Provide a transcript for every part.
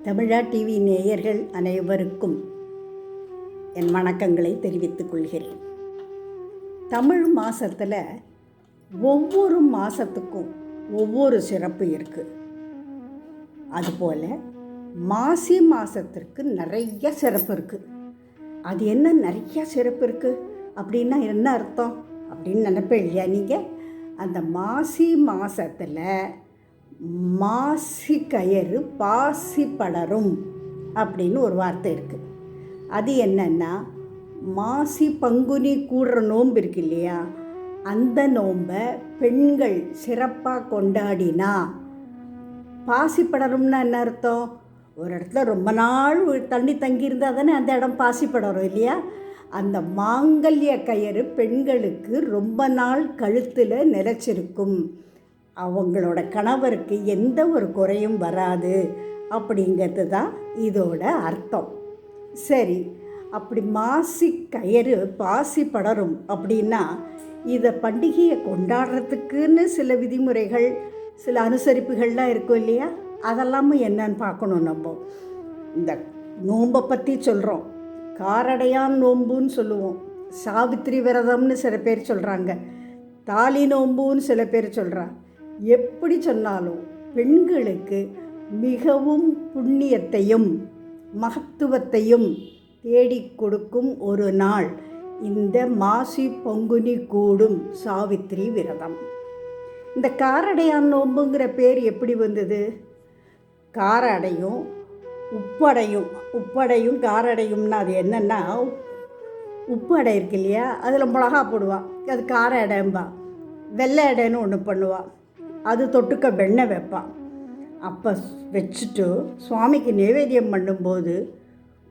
தமிழா TV நேயர்கள் அனைவருக்கும் என் வணக்கங்களை தெரிவித்துக் கொள்கிறேன். தமிழ் மாதத்தில் ஒவ்வொரு மாதத்துக்கும் ஒவ்வொரு சிறப்பு இருக்குது. அதுபோல் மாசி மாதத்திற்கு நிறைய சிறப்பு இருக்குது. அது என்ன நிறைய சிறப்பு இருக்குது அப்படின்னா என்ன அர்த்தம் அப்படின்னு நினைப்பேன் இல்லையா நீங்கள்? அந்த மாசி மாதத்தில் மாசி கயிறு பாசி படரும் அப்படின்னு ஒரு வார்த்தை இருக்குது. அது என்னன்னா, மாசி பங்குனி கூடுற நோன்பு இருக்கு இல்லையா, அந்த நோன்பை பெண்கள் சிறப்பாக கொண்டாடினா பாசி படரும்னா என்ன அர்த்தம்? ஒரு இடத்துல ரொம்ப நாள் தண்ணி தங்கியிருந்தால் தானே அந்த இடம் பாசி படரும் இல்லையா? அந்த மாங்கல்ய கயிறு பெண்களுக்கு ரொம்ப நாள் கழுத்தில் நிலைச்சிருக்கும், அவங்களோட கணவருக்கு எந்த ஒரு குறையும் வராது அப்படிங்கிறது தான் இதோட அர்த்தம். சரி, அப்படி மாசி கயிறு பாசி படரும் அப்படின்னா இதை பண்டிகையை கொண்டாடுறதுக்குன்னு சில விதிமுறைகள் சில அனுசரிப்புகள்லாம் இருக்கும் இல்லையா? அதெல்லாமும் என்னன்னு பார்க்கணும். நம்ம இந்த நோன்பை பற்றி சொல்கிறோம். காரடையான் நோன்புன்னு சொல்லுவோம், சாவித்திரி விரதம்னு சில பேர் சொல்கிறாங்க, தாலி நோன்புன்னு சில பேர் சொல்கிறாங்க. எப்படி சொன்னாலும் பெண்களுக்கு மிகவும் புண்ணியத்தையும் மகத்துவத்தையும் தேடி கொடுக்கும் ஒரு நாள் இந்த மாசி பங்குனி கூடும் சாவித்திரி விரதம். இந்த காரடையான் நோன்புங்கிற பேர் எப்படி வந்தது? காரடையும் உப்படையும் காரடையும்னா அது என்னென்னா, உப்பு அடை இருக்கு இல்லையா, அதில் மிளகா போடுவாள், அது கார அடைம்பா. வெள்ளை அடைன்னு ஒன்று பண்ணுவாள், அது தொட்டுக்க வெண்ணெய் வைப்பான். அப்போ வச்சுட்டு சுவாமிக்கு நைவேத்தியம் பண்ணும்போது,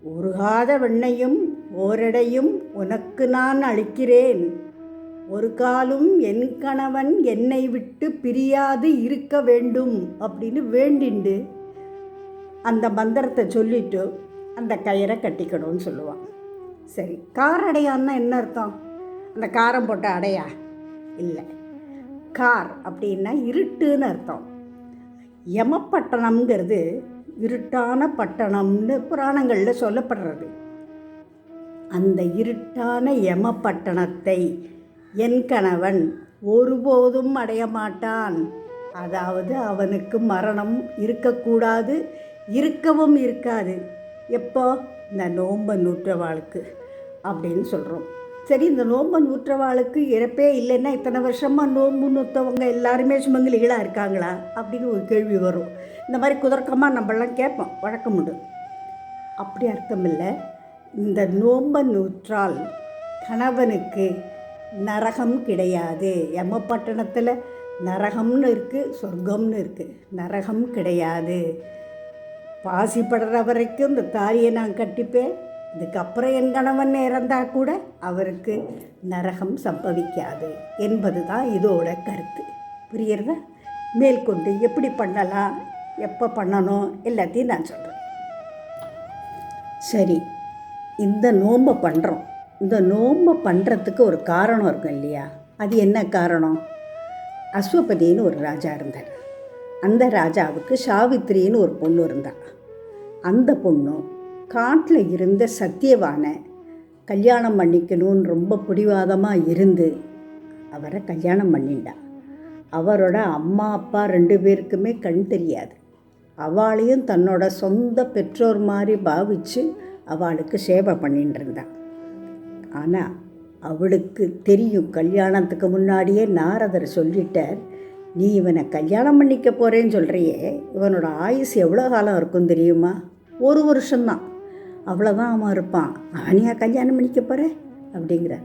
உருகாத வெண்ணையும் ஓரடையும் உனக்கு நான் அளிக்கிறேன், ஒரு காலும் என் கணவன் என்னை விட்டு பிரியாது இருக்க வேண்டும் அப்படின்னு வேண்டிண்டு அந்த மந்திரத்தை சொல்லிட்டு அந்த கயிறை கட்டிக்கணும்னு சொல்லுவான். சரி, காரடையான்னா என்ன அர்த்தம்? அந்த காரம் போட்ட அடையா? இல்லை, கார் அப்படின்னா இருட்டுன்னு அர்த்தம். யமப்பட்டணம்ங்கிறது இருட்டான பட்டணம்னு புராணங்களில் சொல்லப்படுறது. அந்த இருட்டான யமப்பட்டணத்தை என் கணவன் ஒருபோதும் அடைய மாட்டான். அதாவது அவனுக்கு மரணம் இருக்கக்கூடாது, இருக்கவும் இருக்காது. எப்போ? இந்த நோன்பை நூற்றவாளுக்கு அப்படின்னு சொல்கிறோம். சரி, இந்த நோன்பை நூற்றவாளுக்கு இறப்பே இல்லைன்னா இத்தனை வருஷமாக நோன்பு நூற்றவங்க எல்லாருமே சுமங்கலிகளாக இருக்காங்களா அப்படின்னு ஒரு கேள்வி வரும். இந்த மாதிரி குதர்க்கமாக நம்மளாம் கேட்போம், வழக்கம் உண்டு. அப்படி அர்த்தம் இல்லை. இந்த நோன்பை நூற்றால் கணவனுக்கு நரகம் கிடையாது. யமப்பட்டணத்தில் நரகம்னு இருக்குது, சொர்க்கம்னு இருக்குது. நரகம் கிடையாது. பாசிப்படுற வரைக்கும் இந்த தாலியை நான் கட்டிப்பேன், இதுக்கப்புறம் என் கணவன் இறந்தால் கூட அவருக்கு நரகம் சம்பவிக்காது என்பது தான் இதோட கருத்து. புரியுறதா? மேற்கொண்டு எப்படி பண்ணலாம், எப்போ பண்ணணும் எல்லாத்தையும் நான் சொல்கிறேன். சரி, இந்த நோன்பை பண்ணுறோம். இந்த நோன்பை பண்ணுறதுக்கு ஒரு காரணம் இருக்கும் இல்லையா? அது என்ன காரணம்? அஸ்வபதினு ஒரு ராஜா இருந்தார். அந்த ராஜாவுக்கு சாவித்திரின்னு ஒரு பொண்ணு இருந்தாள். அந்த பொண்ணு காட்டில் இருந்த சத்தியவானை கல்யாணம் பண்ணிக்கணும்னு ரொம்ப பிடிவாதமாக இருந்து அவரை கல்யாணம் பண்ணிண்டா. அவரோட அம்மா அப்பா 2 பேருக்குமே கண் தெரியாது. அவளையும் தன்னோட சொந்த பெற்றோர் மாதிரி பாவித்து அவளுக்கு சேவை பண்ணிட்டு இருந்தாள். ஆனால் அவளுக்கு தெரியும், கல்யாணத்துக்கு முன்னாடியே நாரதர் சொல்லிட்டார், நீ இவனை கல்யாணம் பண்ணிக்க போகிறேன்னு சொல்கிறியே, இவனோட ஆயுசு எவ்வளோ காலம் இருக்கும் தெரியுமா? 1 வருஷம்தான், அவ்வளோதான் அவன் இருப்பான், அவனையா கல்யாணம் பண்ணிக்க போகிற அப்படிங்கிற.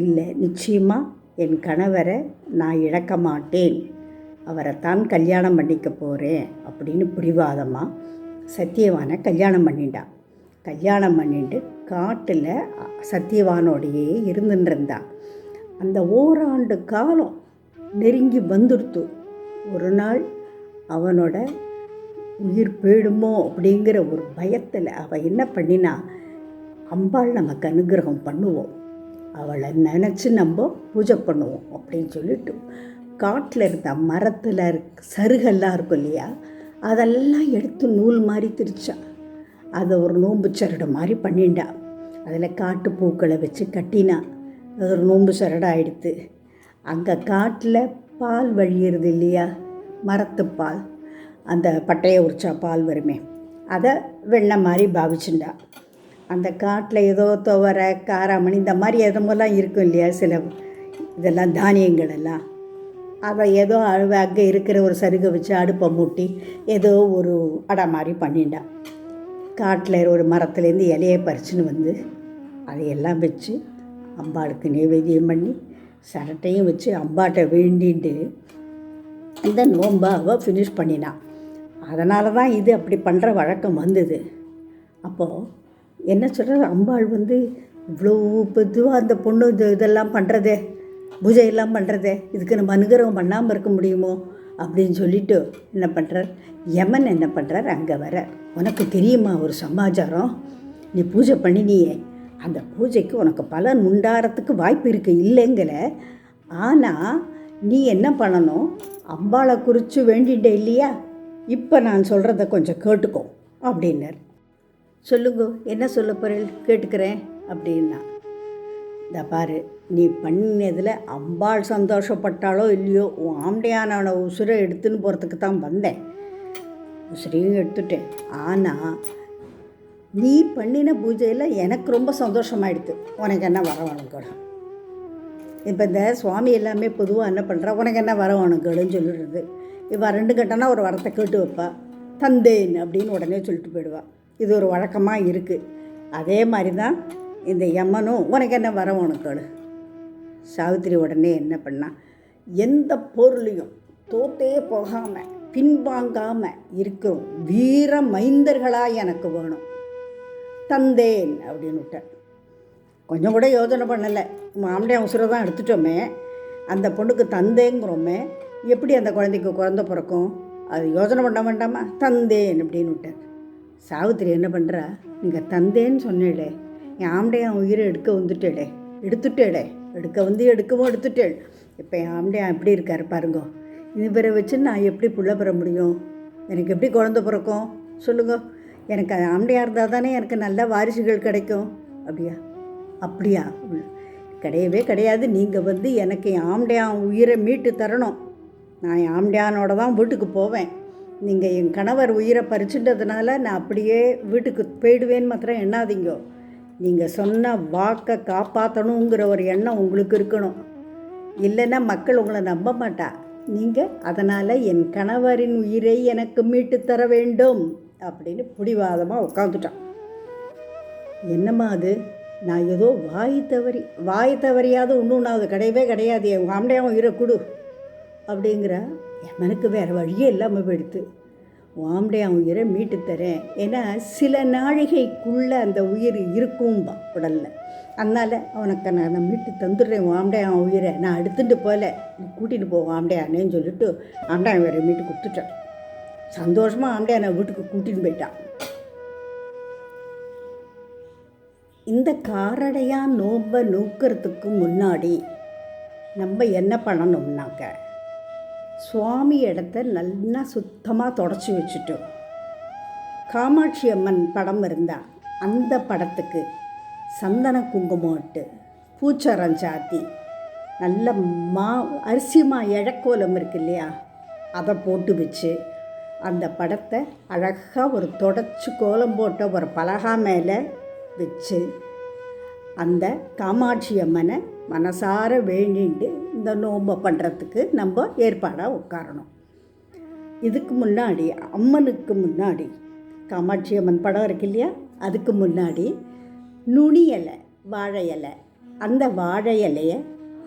இல்லை, நிச்சயமாக என் கணவரை நான் இழக்க மாட்டேன், அவரைத்தான் கல்யாணம் பண்ணிக்க போகிறேன் அப்படின்னு பிடிவாதமாக சத்தியவானை கல்யாணம் பண்ணிட்டான். கல்யாணம் பண்ணிட்டு காட்டில் சத்தியவானோடையே இருந்துருந்தான். அந்த ஓராண்டு காலம் நெருங்கி வந்துடுத்து. ஒரு நாள் அவனோட உயிர் போயிடுமோ அப்படிங்கிற ஒரு பயத்தில் அவள் என்ன பண்ணினா, அம்பாள் நமக்கு அனுகிரகம் பண்ணுவோம், அவளை நினச்சி நம்ம பூஜை பண்ணுவோம் அப்படின்னு சொல்லிட்டு காட்டில் இருந்த மரத்தில் சருகெல்லாம் இருக்கும் இல்லையா, அதெல்லாம் எடுத்து நூல் மாதிரி திரிச்சா. அதை ஒரு நோன்பு சரடை மாதிரி பண்ணிண்டா. அதில் காட்டு பூக்களை வச்சு கட்டினா. அது ஒரு நோன்பு சரடை ஆகிடுத்து. அங்கே காட்டில் பால் வழியிறது இல்லையா, மரத்துப்பால், அந்த பட்டையை உரிச்சா பால் வருமே, அதை வெண்ணெய் மாதிரி பாவிச்சுண்டா. அந்த காட்டில் ஏதோ துவரை, காராமணி இந்த மாதிரி எதமெல்லாம் இருக்கும் இல்லையா, சில இதெல்லாம் தானியங்கள் எல்லாம், அதை ஏதோ அங்கே இருக்கிற ஒரு சருகை வச்சு அடுப்பை மூட்டி ஏதோ ஒரு அடை மாதிரி பண்ணிண்டா. காட்டில் ஒரு மரத்துலேருந்து இலையை பறிச்சுன்னு வந்து அதையெல்லாம் வச்சு அம்பாளுக்கு நைவேத்தியம் பண்ணி சரட்டையும் வச்சு அம்பாட்டை வேண்டிட்டு இந்த நோன்பை அவள் ஃபினிஷ் பண்ணினான். அதனால தான் இது அப்படி பண்ணுற வழக்கம் வந்தது. அப்போது என்ன சொல்கிறது, அம்பாள் வந்து இவ்வளோ பொதுவாக அந்த பொண்ணு இதெல்லாம் பண்ணுறதே, பூஜையெல்லாம் பண்ணுறதே, இதுக்கு நம்ம அனுகிரகம் பண்ணாமல் இருக்க முடியுமோ அப்படின்னு சொல்லிவிட்டு என்ன பண்ணுறார், யமன் என்ன பண்ணுறார், அங்கே வர, உனக்கு தெரியுமா ஒரு சமாச்சாரம், நீ பூஜை பண்ணினியே, அந்த பூஜைக்கு உனக்கு பலன் உண்டாகிறதுக்கு வாய்ப்பு இருக்குது இல்லைங்கிற, ஆனால் நீ என்ன பண்ணணும், அம்பாளை குறித்து வேண்டிட்ட இல்லையா, இப்போ நான் சொல்கிறத கொஞ்சம் கேட்டுக்கோ அப்படின்னார். சொல்லுங்க, என்ன சொல்ல போகிறேன், கேட்டுக்கிறேன் அப்படின்னா. இந்த பாரு, நீ பண்ணினதில் அம்பாள் சந்தோஷப்பட்டாலோ இல்லையோ, உன் ஆம்டையான உசுரை எடுத்துன்னு போகிறதுக்கு தான் வந்தேன், உசுரையும் எடுத்துட்டேன். ஆனால் நீ பண்ணின பூஜையில் எனக்கு ரொம்ப சந்தோஷமாயிடுது, உனக்கு என்ன வர வேணுங்கடா. இப்போ இந்த சுவாமி எல்லாமே பொதுவாக என்ன பண்ணுறா, உனக்கு என்ன வர வேணுங்கடுன்னு சொல்லிடுறது. இவள் 2 கட்டனா ஒரு வரத்தை கேட்டு வைப்பா, தந்தேன் அப்படின்னு உடனே சொல்லிட்டு போயிடுவாள். இது ஒரு வழக்கமாக இருக்குது. அதே மாதிரி தான் இந்த யமனும் உனக்கு என்ன வர வேணுங்கடு. சாவித்திரி உடனே என்ன பண்ணா, எந்த பொருளையும் தோத்தே போகாமல் பின்வாங்காமல் இருக்கிறோம் வீர மைந்தர்களாக எனக்கு வேணும், தந்தேன் அப்படின்னு விட்டேன். கொஞ்சம் கூட யோசனை பண்ணலை, மாமடியா உசுரை தான் எடுத்துட்டோமே, அந்த பொண்ணுக்கு தந்தேங்கிறோமே, எப்படி அந்த குழந்தைக்கு குழந்தை பிறக்கும், அது யோசனை பண்ண வேண்டாமா, தந்தேன் அப்படின்னு விட்டேன். சாவித்திரி என்ன பண்ணுறா, நீங்கள் தந்தேன்னு சொன்னேடே, என் ஆம்டையா உயிரை எடுத்துட்டேடே, எடுக்கவும் எடுத்துட்டேள். இப்போ என் ஆம்டையா எப்படி இருக்கார் பாருங்க, இவரை வச்சு நான் எப்படி புள்ள பெற முடியும், எனக்கு எப்படி குழந்தை பிறக்கும் சொல்லுங்க, எனக்கு ஆம்டையாக இருந்தால் தானே எனக்கு நல்ல வாரிசுகள் கிடைக்கும். அப்படியா கிடையவே கிடையாது, நீங்கள் வந்து எனக்கு என் ஆம்டையா உயிரை மீட்டு தரணும், நான் என் ஆம்டையானோட தான் வீட்டுக்கு போவேன், நீங்கள் என் கணவர் உயிரை பறிச்சுட்டதுனால நான் அப்படியே வீட்டுக்கு போயிடுவேன்னு மாத்திரம் எண்ணாதீங்க, நீங்கள் சொன்ன வாக்கை காப்பாற்றணுங்கிற ஒரு எண்ணம் உங்களுக்கு இருக்கணும், இல்லைன்னா மக்கள் உங்களை நம்ப மாட்டா. நீங்கள் அதனால் என் கணவரின் உயிரை எனக்கு மீட்டு தர வேண்டும் அப்படின்னு பிடிவாதமாக உட்காந்துட்டான். என்னம்மா அது, நான் ஏதோ வாய் தவறியாவது ஒன்றுனாவது கிடையவே கிடையாது, என் ஆம்டையா உயிரை கொடு அப்படிங்கிற. எனக்கு வேறு வழியே இல்லாமல் போயிடுத்து, ஆம்டையா உயிரை மீட்டு தரேன், ஏன்னா சில நாழிகைக்குள்ளே அந்த உயிர் இருக்கும்பா உடலில், அதனால் அவனுக்கு நான் மீட்டு தந்துடுறேன் ஆம்டையா உயிரை, நான் எடுத்துகிட்டு போகல, நீ கூட்டிகிட்டு போவோம் ஆம்டையானேன்னு சொல்லிட்டு ஆம்டையா உயிரை மீட்டு கொடுத்துட்டேன். சந்தோஷமாக ஆம்டையா நான் வீட்டுக்கு கூட்டின்னு போயிட்டான். இந்த காரடையாக நோன்பை நூக்கிறதுக்கு முன்னாடி நம்ம என்ன பண்ணணும்னாக்க, சுவாமி இடத்த நல்லா சுத்தமாக தொடச்சி வச்சுட்டோம். காமாட்சி அம்மன் படம் இருந்தால் அந்த படத்துக்கு சந்தன குங்குமம் இட்டு பூச்சரம் சாத்தி நல்ல அரிசி இழக்கோலம் இருக்கு இல்லையா, அதை போட்டு வச்சு அந்த படத்தை அழகாக ஒரு தொடச்சி கோலம் போட்ட ஒரு பலகா மேலே வச்சு அந்த காமாட்சி அம்மனை மனசார வேண்டிட்டு இந்த நோன்பை பண்ணுறதுக்கு நம்ம ஏற்பாடாக உட்காரணும். இதுக்கு முன்னாடி அம்மனுக்கு முன்னாடி காமாட்சி அம்மன் படம் இருக்கு இல்லையா, அதுக்கு முன்னாடி நுனி இலை, வாழை இலை, அந்த வாழை இலையை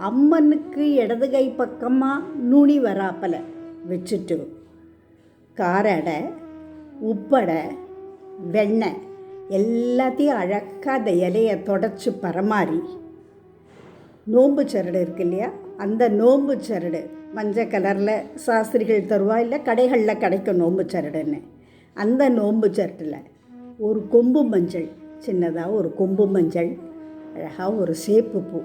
அம்மனுக்கு இடது கை பக்கமாக நுனி வராப்பலை வச்சுட்டு காரடை, உப்படை, வெண்ணெய் எல்லாத்தையும் அழகாக அந்த இலையை தொடச்சி பரமாறி, நோம்பு சரடு இருக்கு இல்லையா, அந்த நோம்பு சரடு மஞ்சள் கலரில் சாஸ்திரிகள் தருவா, இல்லை கடைகளில் கிடைக்கும் நோம்பு சரடுன்னு, அந்த நோம்பு சரட்டில் ஒரு கொம்பு மஞ்சள், சின்னதாக ஒரு கொம்பு மஞ்சள், அழகாக ஒரு சேப்பு பூ,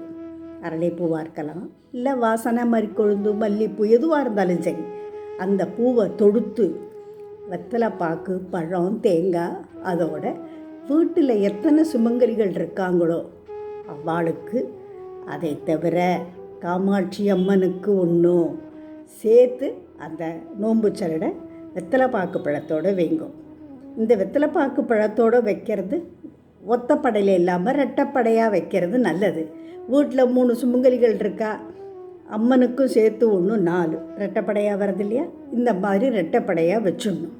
அரளிப்பூவாக இருக்கலாம், இல்லை வாசனை மறிக்கொழுந்து மல்லிப்பூ எதுவாக இருந்தாலும் சரி, அந்த பூவை தொடுத்து வெத்தலை பாக்கு, பழம், தேங்காய், அதோட வீட்டில் எத்தனை சுமங்கலிகள் இருக்காங்களோ அவளுக்கு, அதை தவிர காமாட்சி அம்மனுக்கு ஒன்றும் சேர்த்து அந்த நோன்பு சரடை வெத்தலை பாக்கு பழத்தோடு வைங்கும். இந்த வெத்தலை பாக்கு பழத்தோடு வைக்கிறது ஒத்தப்படையில் இல்லாமல் ரெட்டைப்படையாக வைக்கிறது நல்லது. வீட்டில் 3 சுமங்கலிகள் இருக்கா, அம்மனுக்கும் சேர்த்து 1 4 ரெட்டைப்படையாக வருது இல்லையா, இந்த மாதிரி ரெட்டைப்படையாக வச்சிடணும்.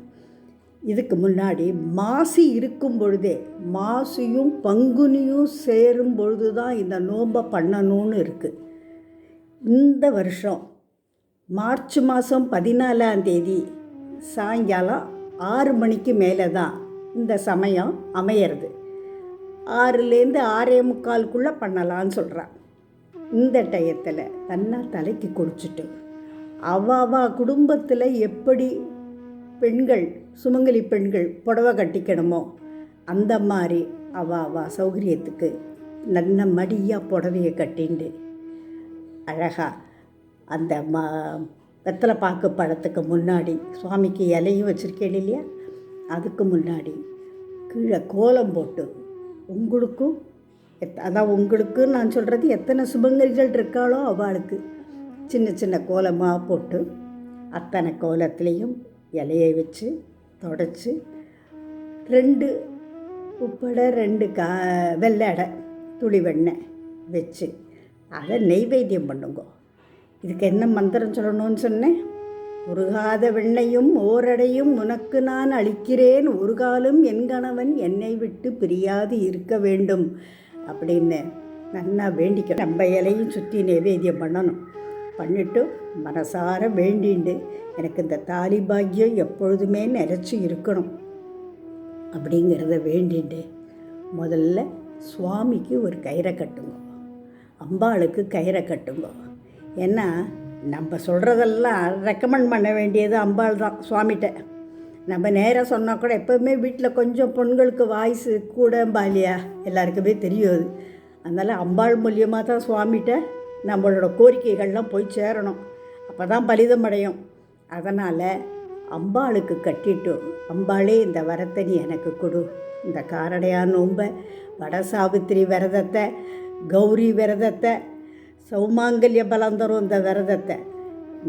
இதுக்கு முன்னாடி மாசி இருக்கும் பொழுதே, மாசியும் பங்குனியும் சேரும் பொழுது தான் இந்த நோன்பை பண்ணணும்னு இருக்குது. இந்த வருஷம் மார்ச் மாதம் 14ஆம் தேதி சாயங்காலம் 6 மணிக்கு மேலே தான் இந்த சமயம் அமையிறது. 6லேருந்து 6:45 பண்ணலான்னு சொல்கிறான். இந்த டயத்தில் தன்னா தலைக்கு குடிச்சிட்டு அவா குடும்பத்தில் எப்படி பெண்கள், சுமங்கலி பெண்கள் புடவை கட்டிக்கணுமோ அந்த மாதிரி அவா சௌகரியத்துக்கு நல்ல மடியாக புடவையை கட்டிண்டு அழகாக அந்த வெத்தலை பாக்கு பழத்துக்கு முன்னாடி சுவாமிக்கு இலையும் வச்சுருக்கேன் இல்லையா, அதுக்கு முன்னாடி கீழே கோலம் போட்டு உங்களுக்கும் அதான் உங்களுக்கு நான் சொல்கிறது எத்தனை சுமங்கலிகள் இருக்காளோ அவளுக்கு சின்ன சின்ன கோலமாக போட்டு அத்தனை கோலத்துலேயும் இலையை வச்சு தொடச்சி 2 உப்படை 2 வெள்ளை அடை துளி வெண்ணெய் வச்சு அதை நெய்வேத்தியம் பண்ணுங்க. இதுக்கு என்ன மந்திரம் சொல்லணும்னு சொன்னேன்? உருகாத வெண்ணையும் ஓரடையும் உனக்கு நான் அளிக்கிறேன், ஒரு காலம் என் கணவன் என்னை விட்டு பிரியாது இருக்க வேண்டும் அப்படின்னு நல்லா வேண்டிக்க. நம்ம இலையும் சுற்றி நைவேத்தியம் பண்ணணும். பண்ணிவிட்டு மனசார வேண்டிண்டு எனக்கு இந்த தாலி பாக்கியம் எப்பொழுதுமே நிலச்சி இருக்கணும் அப்படிங்கிறத வேண்டிண்டு முதல்ல சுவாமிக்கு ஒரு கயிறை கட்டுங்க, அம்பாளுக்கு கயிறை கட்டுங்க. ஏன்னா நம்ம சொல்கிறதெல்லாம் ரெக்கமெண்ட் பண்ண வேண்டியது அம்பாள் தான் சுவாமிகிட்ட. நம்ம நேராக சொன்னால் கூட எப்போவுமே வீட்டில் கொஞ்சம் பெண்களுக்கு வாய்ஸு கூடம்பா இல்லையா, எல்லாருக்குமே தெரியாது. அதனால் அம்பாள் மூலியமாக தான் சுவாமிகிட்ட நம்மளோட கோரிக்கைகள்லாம் போய் சேரணும், அப்போ தான் பலிதம் அடையும். அதனால் அம்பாளுக்கு கட்டிட்டு, அம்பாளே இந்த வரத்தை நீ எனக்கு கொடு, இந்த காரடையா நோன்பை, வட சாவித்திரி விரதத்தை, கௌரி விரதத்தை, சௌமாங்கல்ய பலம் தரும் இந்த விரதத்தை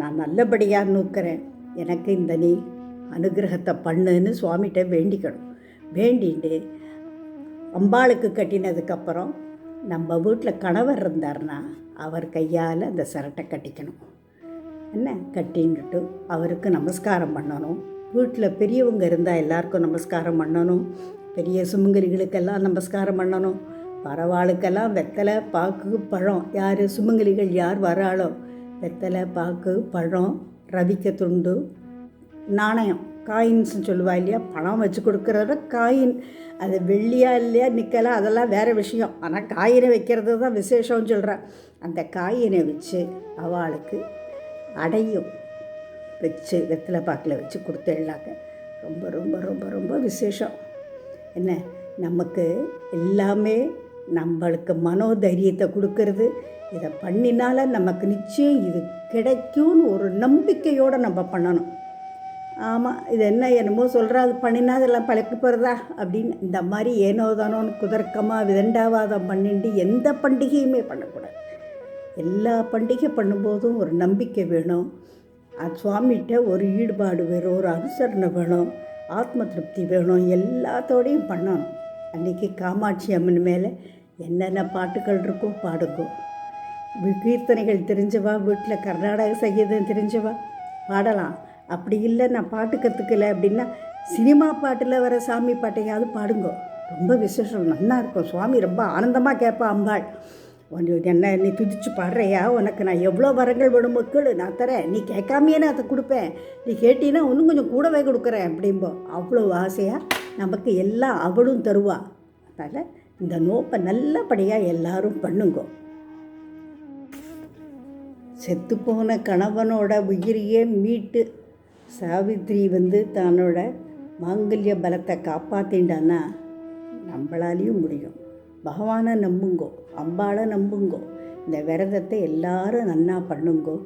நான் நல்லபடியாக நோக்கிறேன், எனக்கு இந்த நீ அனுகிரகத்தை பண்ணுன்னு சுவாமிகிட்ட வேண்டிக்கணும். வேண்டிட்டு அம்பாளுக்கு கட்டினதுக்கப்புறம் நம்ம வீட்டில் கணவர் இருந்தார்னா அவர் கையால் அந்த சரட்டை கட்டிக்கணும். என்ன கட்டின்னுட்டு அவருக்கு நமஸ்காரம் பண்ணணும். வீட்டில் பெரியவங்க இருந்தால் எல்லாருக்கும் நமஸ்காரம் பண்ணணும். பெரிய சுமங்கலிகளுக்கெல்லாம் நமஸ்காரம் பண்ணணும். வரவாளுக்கெல்லாம் வெத்தலை பாக்கு பழம், யார் சுமங்கலிகள் யார் வராளோ வெத்தலை பாக்கு பழம், ரவிக்க துண்டு, நாணயம், காயின்ஸ்னு சொல்லுவா இல்லையா, பணம் வச்சு கொடுக்குறத காயின், அது வெள்ளியா இல்லையா நிற்கலாம் அதெல்லாம் வேறு விஷயம். ஆனால் காயினை வைக்கிறது தான் விசேஷம்னு சொல்கிறேன். அந்த காயினை வச்சு அவளுக்கு அடையும் வச்சு வெத்தலை பாக்கில் வச்சு கொடுத்துடலாங்க. ரொம்ப ரொம்ப ரொம்ப ரொம்ப விசேஷம். என்ன நமக்கு எல்லாமே நம்மளுக்கு மனோதைரியத்தை கொடுக்கறது. இதை பண்ணினால நமக்கு நிச்சயம் இது கிடைக்கும்னு ஒரு நம்பிக்கையோடு நம்ம பண்ணணும். ஆமாம், இது என்னமோ சொல்கிறா, அது பண்ணினா அதெல்லாம் பழக்க போகிறதா அப்படின்னு இந்த மாதிரி ஏனோ தானோன்னு குதர்க்கமாக விதண்டாவாதம் பண்ணிட்டு எந்த பண்டிகையுமே பண்ணக்கூடாது. எல்லா பண்டிகை பண்ணும்போதும் ஒரு நம்பிக்கை வேணும், அது சுவாமிகிட்ட ஒரு ஈடுபாடு வேணும், ஒரு அனுசரணை வேணும், ஆத்ம திருப்தி வேணும், எல்லாத்தோடையும் பண்ணணும். அன்றைக்கி காமாட்சி அம்மன் மேலே என்னென்ன பாட்டுகள் இருக்கோ பாடுங்கோ. கீர்த்தனைகள் தெரிஞ்சவா, வீட்டில் கர்நாடக சங்கீதம் தெரிஞ்சவா பாடலாம். அப்படி இல்லை நான் பாட்டு கற்றுக்கலை அப்படின்னா சினிமா பாட்டில் வர சாமி பாட்டையாவது பாடுங்கோ. ரொம்ப விசேஷம், நல்லா இருக்கும். சுவாமி ரொம்ப ஆனந்தமாக கேட்பா அம்பாள். என்ன நீ துதிச்சு பாடுறையா, உனக்கு நான் எவ்வளோ வரங்கள் வேணுமோ கேளு, நான் தரேன், நீ கேட்காமையே நான் அதை கொடுப்பேன், நீ கேட்டீங்கன்னா இன்னும் கொஞ்சம் கூடவே கொடுக்குறேன் அப்படிம்போ. அவ்வளோ ஆசையாக நமக்கு எல்லாம் அவளும் தருவா. அதனால் இந்த நோப்பை நல்லபடியாக எல்லாரும் பண்ணுங்கோ. செத்துப்போன கணவனோட உயிரையே மீட்டு சாவித்திரி தன்னோட மாங்கல்ய பலத்தை காப்பாற்றிண்டான்னா நம்மளாலையும் முடியும். பகவானை நம்புங்கோ, அம்பாளை நம்புங்கோ. இந்த விரதத்தை எல்லாரும் நன்னா பண்ணுங்கோ.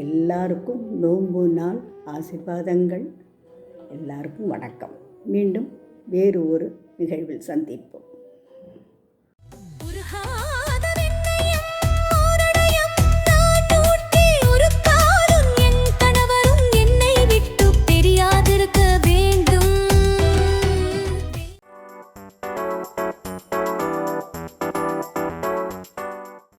எல்லாருக்கும் நோன்பு நாள் ஆசீர்வாதங்கள். எல்லாருக்கும் வணக்கம். மீண்டும் வேறு ஒரு நிகழ்வில் சந்திப்போம்.